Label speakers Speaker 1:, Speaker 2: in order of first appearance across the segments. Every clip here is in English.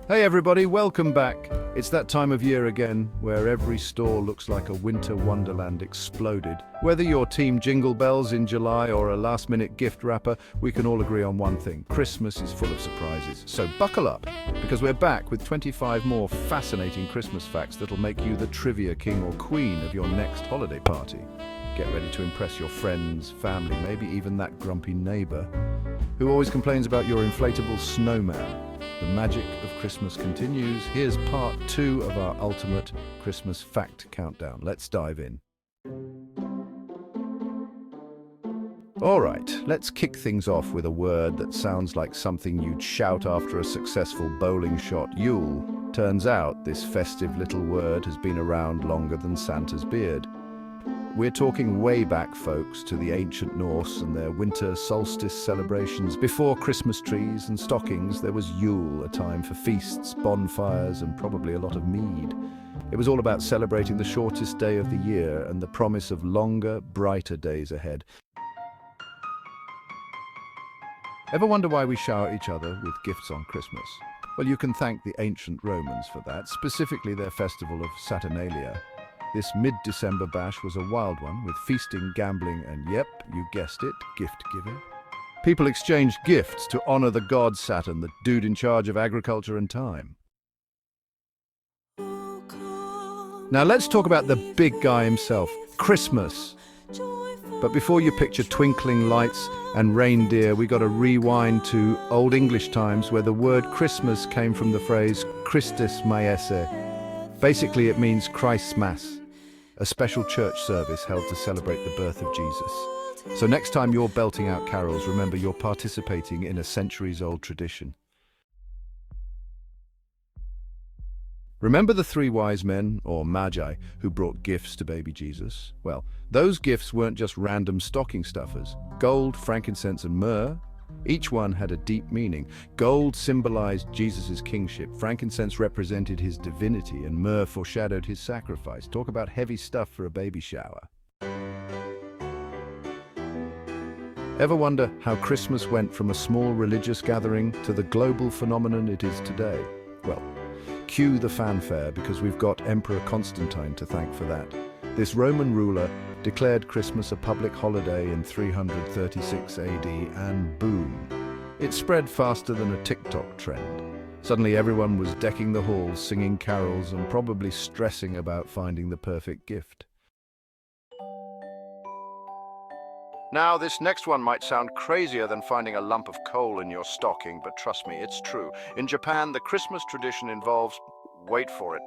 Speaker 1: Hey everybody, welcome back. It's that time of year again, where every store looks like a winter wonderland exploded. Whether you're Team Jingle Bells in July or a last-minute gift wrapper, we can all agree on one thing: Christmas is full of surprises. So buckle up, because we're back with 25 more fascinating Christmas facts that'll make you the trivia king or queen of your next holiday party. Get ready to impress your friends, family, maybe even that grumpy neighbor who always complains about your inflatable snowman. The magic of Christmas continues. Here's part 2 of our ultimate Christmas fact countdown. Let's dive in. All right, let's kick things off with a word that sounds like something you'd shout after a successful bowling shot. Yule. Turns out this festive little word has been around longer than Santa's beard. We're talking way back, folks, to the ancient Norse and their winter solstice celebrations. Before Christmas trees and stockings, there was Yule, a time for feasts, bonfires, and probably a lot of mead. It was all about celebrating the shortest day of the year and the promise of longer, brighter days ahead. Ever wonder why we shower each other with gifts on Christmas? Well, you can thank the ancient Romans for that, specifically their festival of Saturnalia. This mid-December bash was a wild one, with feasting, gambling, and yep, you guessed it, gift-giving. People exchanged gifts to honor the god Saturn, the dude in charge of agriculture and time. Now let's talk about the big guy himself, Christmas. But before you picture twinkling lights and reindeer, we got to rewind to Old English times, where the word Christmas came from the phrase Christus Maese. Basically, it means Christ's Mass, a special church service held to celebrate the birth of Jesus. So next time you're belting out carols, remember you're participating in a centuries-old tradition. Remember the 3 wise men, or magi, who brought gifts to baby Jesus? Well, those gifts weren't just random stocking stuffers. Gold, frankincense, and myrrh, each one had a deep meaning. Gold symbolized Jesus' kingship, frankincense represented his divinity, and myrrh foreshadowed his sacrifice. Talk about heavy stuff for a baby shower. Ever wonder how Christmas went from a small religious gathering to the global phenomenon it is today? Well, cue the fanfare, because we've got Emperor Constantine to thank for that. This Roman ruler declared Christmas a public holiday in 336 AD, and boom, it spread faster than a TikTok trend. Suddenly everyone was decking the halls, singing carols, and probably stressing about finding the perfect gift. Now, this next one might sound crazier than finding a lump of coal in your stocking, but trust me, it's true. In Japan, the Christmas tradition involves, wait for it,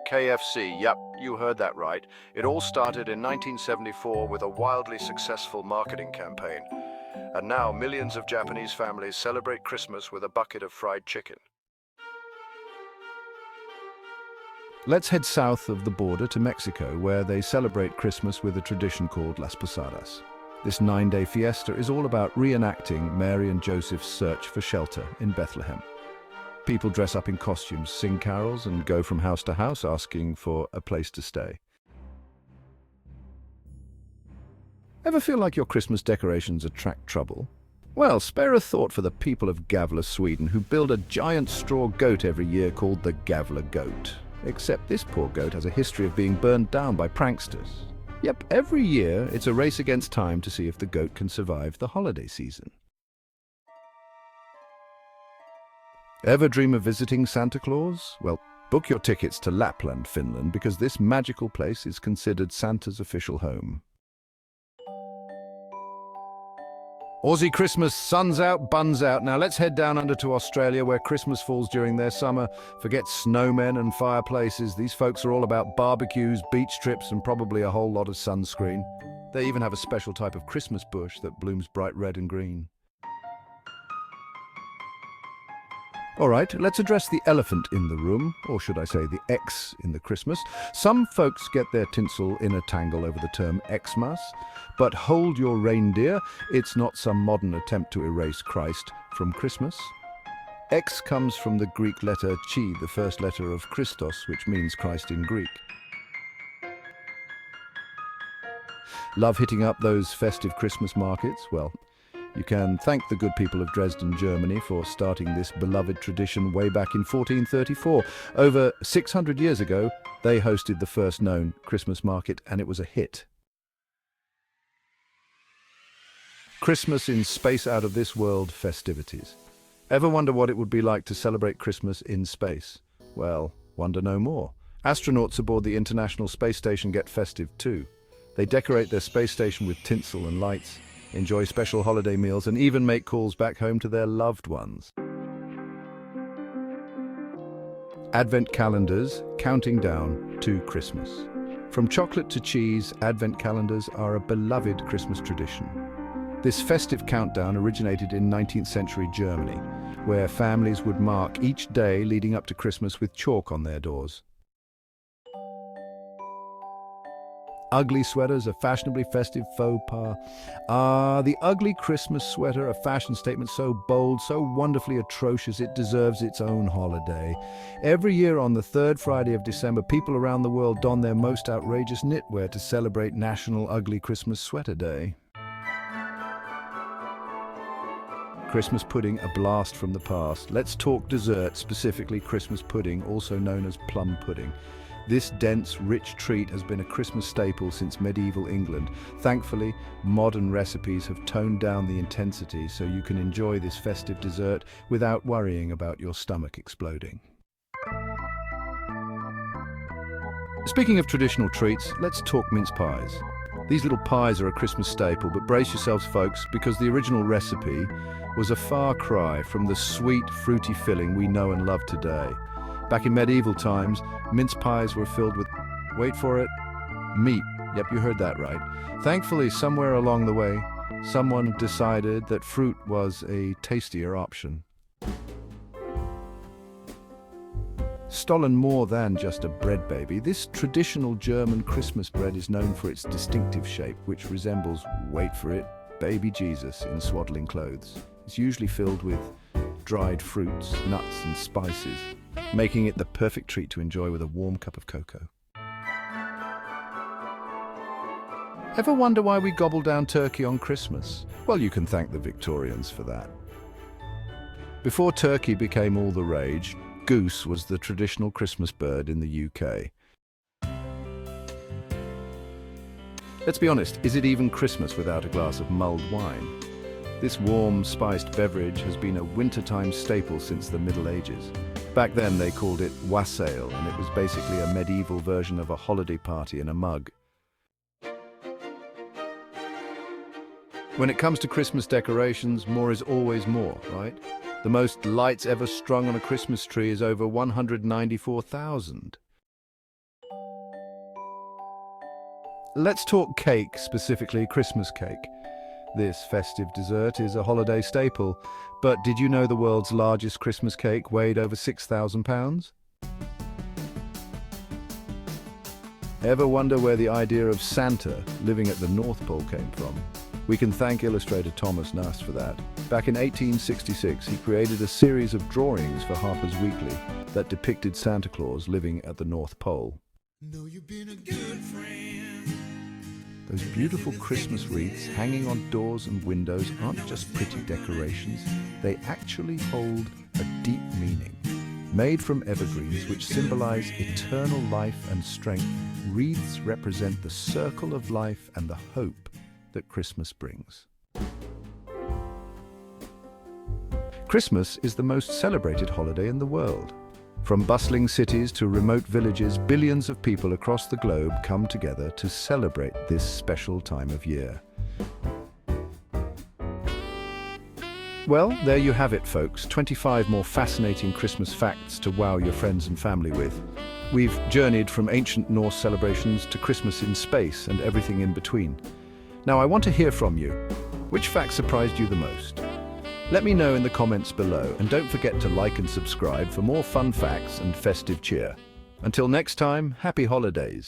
Speaker 1: KFC. Yep, you heard that right. It all started in 1974 with a wildly successful marketing campaign. And now millions of Japanese families celebrate Christmas with a bucket of fried chicken. Let's head south of the border to Mexico, where they celebrate Christmas with a tradition called Las Posadas. This 9-day fiesta is all about reenacting Mary and Joseph's search for shelter in Bethlehem. People dress up in costumes, sing carols, and go from house to house asking for a place to stay. Ever feel like your Christmas decorations attract trouble? Well, spare a thought for the people of Gavle, Sweden, who build a giant straw goat every year called the Gavle goat. Except this poor goat has a history of being burned down by pranksters. Yep, every year it's a race against time to see if the goat can survive the holiday season. Ever dream of visiting Santa Claus? Well, book your tickets to Lapland, Finland, because this magical place is considered Santa's official home. Aussie Christmas, sun's out, buns out. Now let's head down under to Australia, where Christmas falls during their summer. Forget snowmen and fireplaces. These folks are all about barbecues, beach trips, and probably a whole lot of sunscreen. They even have a special type of Christmas bush that blooms bright red and green. All right, let's address the elephant in the room, or should I say the X in the Christmas. Some folks get their tinsel in a tangle over the term Xmas, but hold your reindeer, it's not some modern attempt to erase Christ from Christmas. X comes from the Greek letter chi, the first letter of Christos, which means Christ in Greek. Love hitting up those festive Christmas markets? Well, You can thank the good people of Dresden, Germany, for starting this beloved tradition way back in 1434. Over 600 years ago, they hosted the first known Christmas market, and it was a hit. Christmas in space out of this world festivities. Ever wonder what it would be like to celebrate Christmas in space? Well, wonder no more. Astronauts aboard the International Space Station get festive too. They decorate their space station with tinsel and lights, enjoy special holiday meals, and even make calls back home to their loved ones. Advent calendars counting down to Christmas. From chocolate to cheese, Advent calendars are a beloved Christmas tradition. This festive countdown originated in 19th century Germany, where families would mark each day leading up to Christmas with chalk on their doors. Ugly sweaters, a fashionably festive faux pas. The ugly Christmas sweater, a fashion statement so bold, so wonderfully atrocious, it deserves its own holiday. Every year on the third Friday of December, people around the world don their most outrageous knitwear to celebrate National Ugly Christmas Sweater Day. Christmas pudding, a blast from the past. Let's talk dessert, specifically Christmas pudding, also known as plum pudding. This dense, rich treat has been a Christmas staple since medieval England. Thankfully, modern recipes have toned down the intensity so you can enjoy this festive dessert without worrying about your stomach exploding. Speaking of traditional treats, let's talk mince pies. These little pies are a Christmas staple, but brace yourselves, folks, because the original recipe was a far cry from the sweet, fruity filling we know and love today. Back in medieval times, mince pies were filled with, wait for it, meat. Yep, you heard that right. Thankfully, somewhere along the way, someone decided that fruit was a tastier option. Stollen more than just a bread baby, this traditional German Christmas bread is known for its distinctive shape, which resembles, wait for it, baby Jesus in swaddling clothes. It's usually filled with dried fruits, nuts and spices, making it the perfect treat to enjoy with a warm cup of cocoa. Ever wonder why we gobble down turkey on Christmas? Well, you can thank the Victorians for that. Before turkey became all the rage, goose was the traditional Christmas bird in the UK. Let's be honest, is it even Christmas without a glass of mulled wine? This warm, spiced beverage has been a wintertime staple since the Middle Ages. Back then they called it wassail, and it was basically a medieval version of a holiday party in a mug. When it comes to Christmas decorations, more is always more, right? The most lights ever strung on a Christmas tree is over 194,000. Let's talk cake, specifically Christmas cake. This festive dessert is a holiday staple, but did you know the world's largest Christmas cake weighed over 6,000 pounds? Ever wonder where the idea of Santa living at the North Pole came from? We can thank illustrator Thomas Nast for that. Back in 1866, he created a series of drawings for Harper's Weekly that depicted Santa Claus living at the North Pole. Know you've been a good friend. Those beautiful Christmas wreaths hanging on doors and windows aren't just pretty decorations, they actually hold a deep meaning. Made from evergreens which symbolize eternal life and strength, wreaths represent the circle of life and the hope that Christmas brings. Christmas is the most celebrated holiday in the world. From bustling cities to remote villages, billions of people across the globe come together to celebrate this special time of year. Well, there you have it, folks. 25 more fascinating Christmas facts to wow your friends and family with. We've journeyed from ancient Norse celebrations to Christmas in space and everything in between. Now, I want to hear from you. Which fact surprised you the most? Let me know in the comments below, and don't forget to like and subscribe for more fun facts and festive cheer. Until next time, happy holidays.